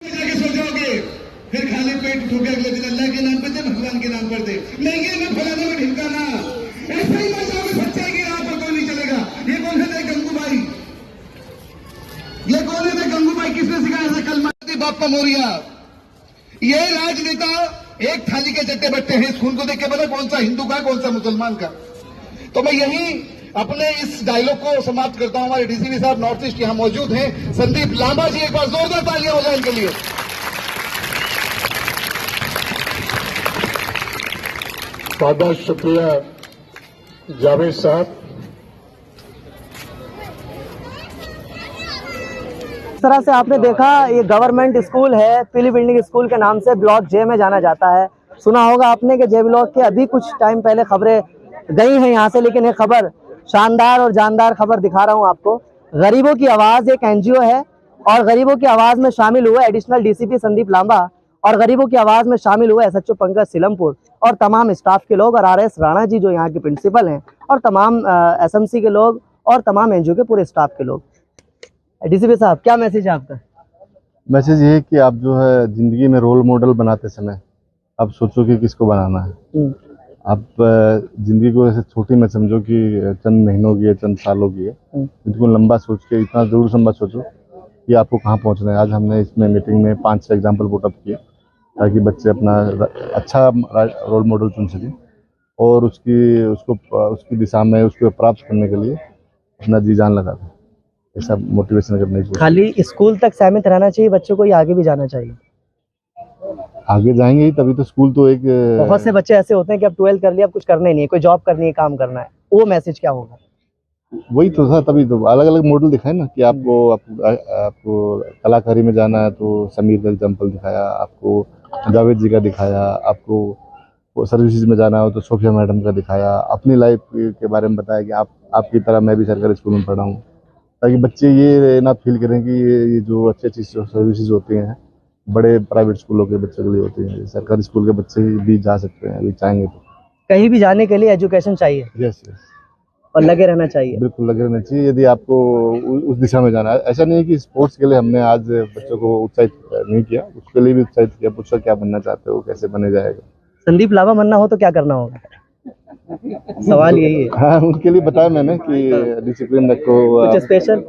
जाके सो जाओगे, फिर खाली पेट उठोगे अगले दिन अल्लाह के नाम पर दे, भगवान के नाम पर दे, नहीं है मैं फलाना में ढिमकाना, ऐसा ही मर जाओगे। सच्चाई की राह पर कोई नहीं चलेगा। ये कौन है थे गंगूबाई? ये कौन है थे गंगूबाई? किसने सिखाया था कलमा? बापा मोरिया। ये राजनेता एक थाली के चट्टे बट्टे हैं। इस खून को देख के पता कौन सा हिंदू का कौन सा मुसलमान का। तो मैं यही अपने इस डायलॉग को समाप्त करता हूं। हमारे डीसीपी साहब नॉर्थ ईस्ट यहां मौजूद हैं, संदीप लांबा जी, एक बार जोरदार तालियां हो जाए इनके लिए। बहुत बहुत शुक्रिया जावेद साहब। इस तरह से आपने देखा, ये गवर्नमेंट स्कूल है, पीली बिल्डिंग स्कूल के नाम से ब्लॉक जे में जाना जाता है। सुना होगा आपने कि जे ब्लॉक के अभी कुछ टाइम पहले खबरें गई हैं यहाँ से, लेकिन ये खबर शानदार और जानदार खबर दिखा रहा हूँ आपको। गरीबों की आवाज़ एक एनजीओ है और गरीबों की आवाज़ में शामिल हुए एडिशनल डीसीपी संदीप लांबा और गरीबों की आवाज़ में शामिल हुए एसएचओ पंकज सिलमपुर और तमाम स्टाफ के लोग और आरएस राणा जी जो यहाँ के प्रिंसिपल हैं और तमाम एसएमसी के लोग और तमाम एनजीओ के पूरे स्टाफ के लोग। डीसीपी साहब, क्या मैसेज है आपका? मैसेज ये है कि आप जो है जिंदगी में रोल मॉडल बनाते समय आप सोचो कि किसको बनाना है। आप जिंदगी को ऐसे छोटी मत समझो कि चंद महीनों की है, चंद सालों की है। बिल्कुल लंबा सोच के इतना जरूर लंबा सोचो कि आपको कहाँ पहुँचना है। आज हमने इसमें मीटिंग में 5 एग्जाम्पल पुट अप किए ताकि बच्चे अपना अच्छा रोल मॉडल चुन सकें और उसकी दिशा में उसको प्राप्त करने के लिए अपना जी जान लगा दें। ऐसा मोटिवेशन करने की खाली स्कूल तक सीमित रहना चाहिए बच्चों को, या आगे भी जाना चाहिए? आगे जाएंगे ही तभी तो। स्कूल तो एक बहुत से बच्चे ऐसे होते हैं कि अब 12 कर लिया, अब कुछ करना ही नहीं है, कोई जॉब करनी है, काम करना है। वो मैसेज क्या होगा? वही तो था, तभी तो अलग अलग मॉडल दिखाए ना कि आपको कलाकारी में जाना है तो समीर का एग्जाम्पल दिखाया, आपको जावेद जी का दिखाया, आपको सर्विसेज में जाना हो तो सोफिया मैडम का दिखाया, अपनी लाइफ के बारे में बताया कि आपकी तरह मैं भी सरकारी स्कूल में पढ़ा हूँ, ताकि बच्चे ये ना फील करें कि ये जो अच्छी सर्विसेज होती हैं बड़े प्राइवेट स्कूलों के बच्चों के लिए होती हैं, सरकारी स्कूल के बच्चे भी जा सकते हैं अभी चाहेंगे तो। कहीं भी जाने के लिए एजुकेशन चाहिए। यस और लगे रहना चाहिए। बिल्कुल लगे रहना चाहिए यदि आपको उस दिशा में जाना है। ऐसा नहीं है कि स्पोर्ट्स के लिए हमने आज बच्चों को उत्साहित नहीं किया, उसके लिए भी उत्साहित किया, पूछा क्या बनना चाहते हो, कैसे बने जाएगा। संदीप लांबा बनना हो तो क्या करना होगा? सवाल यही है। हाँ, उनके लिए बताया मैंने कि डिसिप्लिन रखो, कुछ स्पेशल?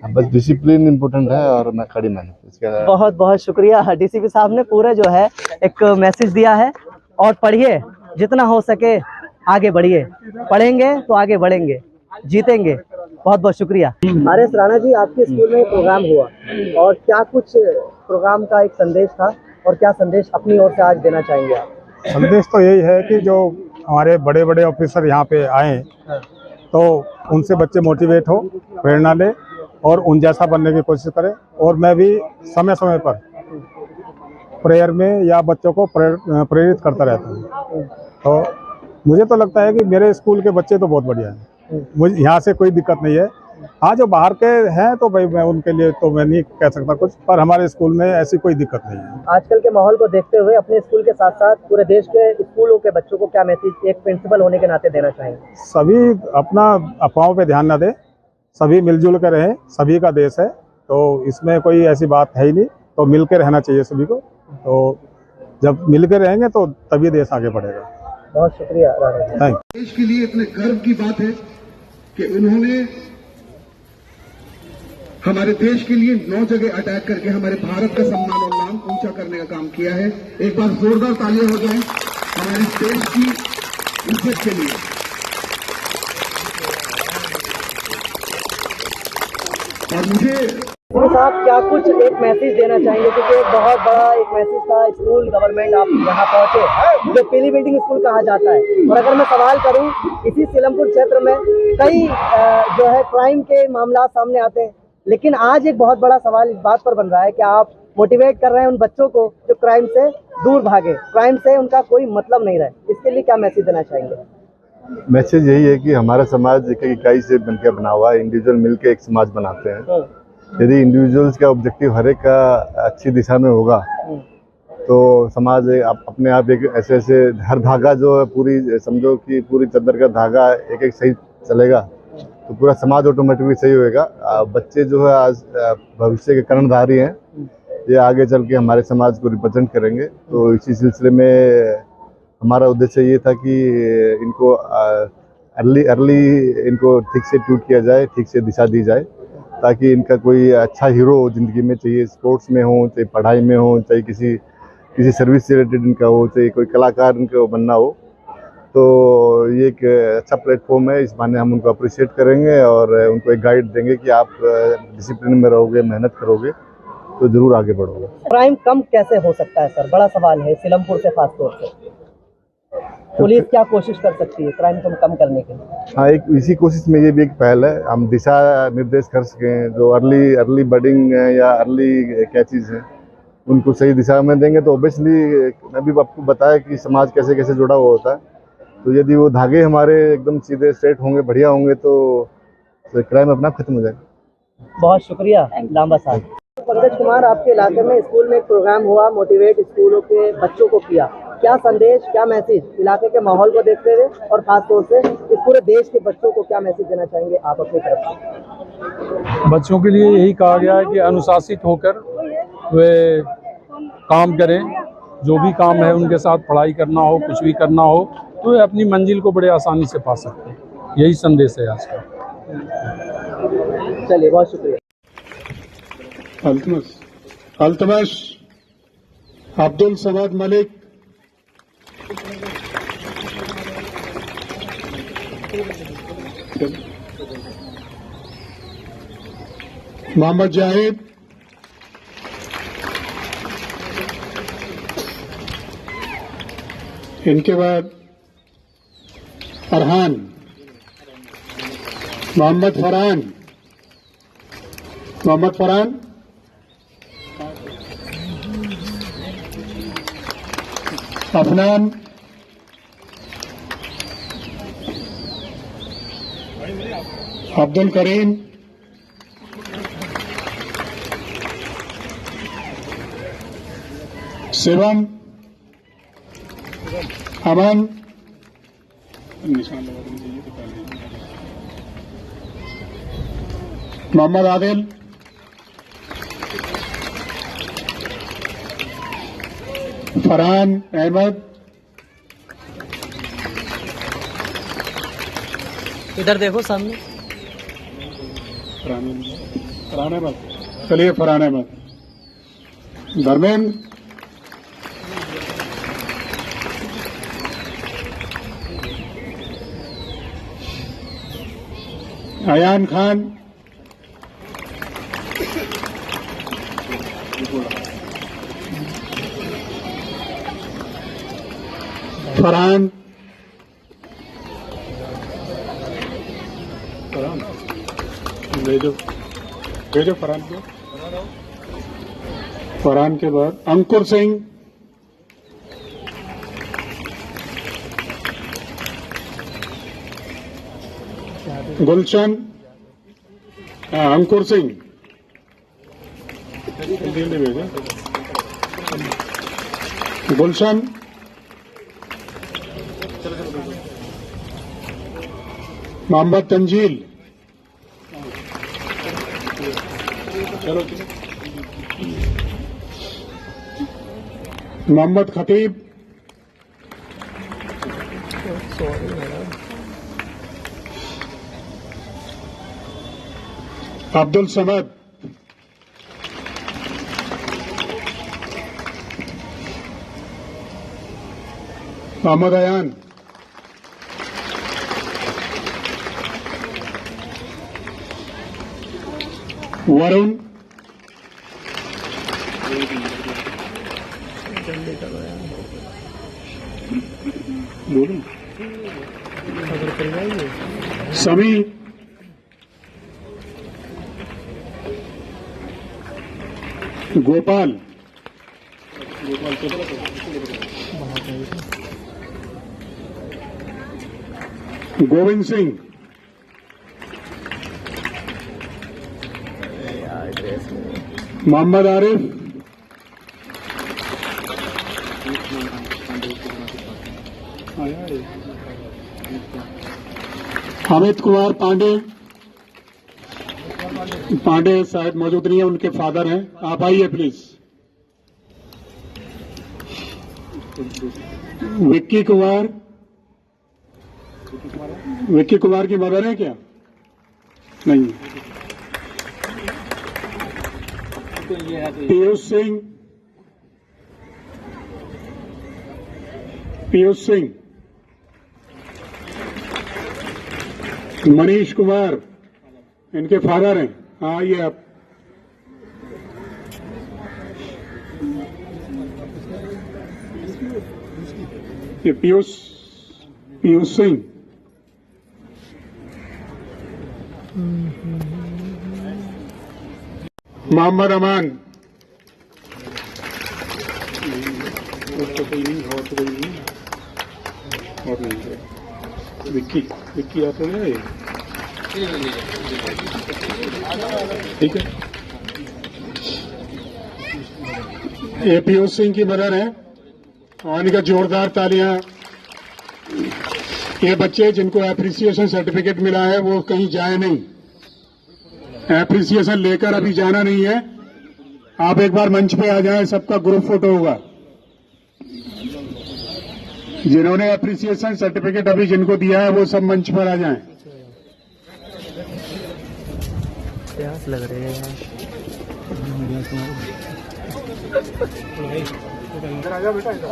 बस डिसिप्लिन इम्पोर्टेंट है और मैं खड़ी मेहनत। बहुत बहुत शुक्रिया। डीसीपी साहब ने पूरे जो है एक मैसेज दिया है। और पढ़िए, जितना हो सके आगे बढ़िए, पढ़ेंगे तो आगे बढ़ेंगे, जीतेंगे। बहुत बहुत शुक्रिया। आरएस राणा जी, आपके स्कूल में प्रोग्राम हुआ और क्या कुछ प्रोग्राम का एक संदेश था और क्या संदेश अपनी ओर से आज देना चाहेंगे आप? संदेश तो यही है कि जो हमारे बड़े बड़े ऑफिसर यहाँ पे आए तो उनसे बच्चे मोटिवेट हो, प्रेरणा ले और उन जैसा बनने की कोशिश करें। और मैं भी समय समय पर प्रेयर में या बच्चों को प्रेरित करता रहता हूँ। तो मुझे तो लगता है कि मेरे स्कूल के बच्चे तो बहुत बढ़िया हैं, मुझे यहाँ से कोई दिक्कत नहीं है। हाँ, जो बाहर के हैं तो भाई मैं उनके लिए तो मैं नहीं कह सकता कुछ, पर हमारे स्कूल में ऐसी कोई दिक्कत नहीं है। आजकल के माहौल को देखते हुए अपने स्कूल के साथ साथ पूरे देश के स्कूलों के बच्चों को क्या मैसेज एक प्रिंसिपल होने के नाते देना चाहेंगे? सभी अपना अफवाहों पे ध्यान न दें, सभी मिलजुल कर रहें, सभी का देश है तो इसमें कोई ऐसी बात है ही नहीं। तो मिल के रहना चाहिए सभी को, तो जब मिल के रहेंगे तो तभी देश आगे बढ़ेगा। बहुत शुक्रिया राणा जी। Thank you. देश के लिए इतने गर्व की बात है कि उन्होंने हमारे देश के लिए 9 जगह अटैक करके हमारे भारत का सम्मान और नाम ऊंचा करने का काम किया है। एक बार जोरदार तालियां हो जाएं हमारे देश की इज्जत के लिए। और मुझे साहब, क्या कुछ एक मैसेज देना चाहेंगे, क्योंकि एक बहुत बड़ा एक मैसेज था स्कूल गवर्नमेंट आप यहाँ पहुँचे जो पीली बिल्डिंग स्कूल कहा जाता है। और अगर मैं सवाल करूँ, इसी सिलमपुर क्षेत्र में कई जो है क्राइम के मामला सामने आते हैं, लेकिन आज एक बहुत बड़ा सवाल इस बात पर बन रहा है कि आप मोटिवेट कर रहे हैं उन बच्चों को जो क्राइम से दूर भागे, क्राइम से उनका कोई मतलब नहीं रहे। इसके लिए क्या मैसेज देना चाहेंगे? मैसेज यही है कि हमारा समाज एक इकाई से बनकर बना हुआ है, इंडिविजुअल मिलकर एक समाज बनाते हैं। यदि इंडिविजुअल्स का ऑब्जेक्टिव हर एक का अच्छी दिशा में होगा तो समाज अपने आप एक ऐसे हर धागा जो है पूरी समझो कि पूरी चद्दर का धागा एक एक सही चलेगा तो पूरा समाज ऑटोमेटिकली सही होएगा। बच्चे जो है आज भविष्य के कर्णधारी हैं, ये आगे चल के हमारे समाज को रिप्रेजेंट करेंगे। तो इसी सिलसिले में हमारा उद्देश्य ये था कि इनको अर्ली इनको ठीक से ट्यूट किया जाए, ठीक से दिशा दी जाए, ताकि इनका कोई अच्छा हीरो हो जिंदगी में, चाहिए स्पोर्ट्स में हो, चाहे पढ़ाई में हो, चाहे किसी सर्विस से रिलेटेड इनका हो, चाहे कोई कलाकार इनको बनना हो। तो ये एक अच्छा प्लेटफॉर्म है। इस बहाने हम उनको अप्रिशिएट करेंगे और उनको एक गाइड देंगे कि आप डिसिप्लिन में रहोगे, मेहनत करोगे तो जरूर आगे बढ़ोगे। क्राइम कम कैसे हो सकता है सर, बड़ा सवाल है सीलमपुर से खास तौर से। पुलिस क्या कोशिश कर सकती है क्राइम को कम करने के लिए? हाँ, एक इसी कोशिश में ये भी एक पहल है। हम दिशा निर्देश कर सकें, जो अर्ली बडिंग है या अर्ली कैचेज हैं, उनको सही दिशा में देंगे तो ऑब्वियसली मैं भी आपको बताया कि समाज कैसे कैसे जुड़ा हुआ होता है। तो यदि वो धागे हमारे एकदम सीधे स्ट्रेट होंगे, बढ़िया होंगे, तो क्राइम अपना खत्म हो जाएगा। बहुत शुक्रिया लांबा साहब। पंकज कुमार, आपके इलाके में स्कूल में एक प्रोग्राम हुआ, मोटिवेट स्कूलों के बच्चों को किया, क्या संदेश, क्या मैसेज इलाके के माहौल को देखते हुए और खास तौर से इस पूरे देश के बच्चों को क्या मैसेज देना चाहेंगे आप अपनी तरफ से? बच्चों के लिए यही कहा गया है कि अनुशासित होकर वे काम करें, जो भी काम है उनके साथ, पढ़ाई करना हो, कुछ भी करना हो, तो वे अपनी मंजिल को बड़े आसानी से पा सकते हैं। यही संदेश है आज का। चलिए, बहुत शुक्रिया। अल्तमश अब्दुल समद मलिक, मोहम्मद जाहिद, इनके बाद फरहान, मोहम्मद फरहान, अफनान, अब्दुल करीम, शिवम, अमन, मोहम्मद आदिल, फरहान अहमद, इधर देखो सामने, फरहान अहमद, चलिए फरहान अहमद, धर्मेंद्र, अयान खान, फरहान, भेजो फरहान को। फरहान के बाद अंकुर सिंह, गुलशन, अंकुर सिंह, गुलशन, मोहम्मद तंजील, मोहम्मद खतीब, अब्दुल समद, मोहम्मद अयान, वरुण, समी, गोपाल, गोविंद सिंह, मोहम्मद आरिफ, अमित कुमार पांडे, पांडे शायद मौजूद नहीं है, उनके फादर हैं, आप आइए प्लीज। विक्की कुमार की मदर है क्या? नहीं। पीयूष सिंह, मनीष कुमार इनके फादर हैं। हाँ, आइए आप। ये पीयूष सिंह, मोहम्मद अमान, और नहीं, विक्की आता है। ठीक है, ये पीयूष सिंह की मदर है और इनका जोरदार तालियां। ये बच्चे जिनको एप्रिसिएशन सर्टिफिकेट मिला है वो कहीं जाए नहीं, एप्रिसिएशन लेकर अभी जाना नहीं है। आप एक बार मंच पे आ जाएं, सबका ग्रुप फोटो होगा। जिन्होंने एप्रिसिएशन सर्टिफिकेट अभी जिनको दिया है वो सब मंच पर आ जाएं। प्यास लग रही है इधर आ जाओ बेटा, इधर।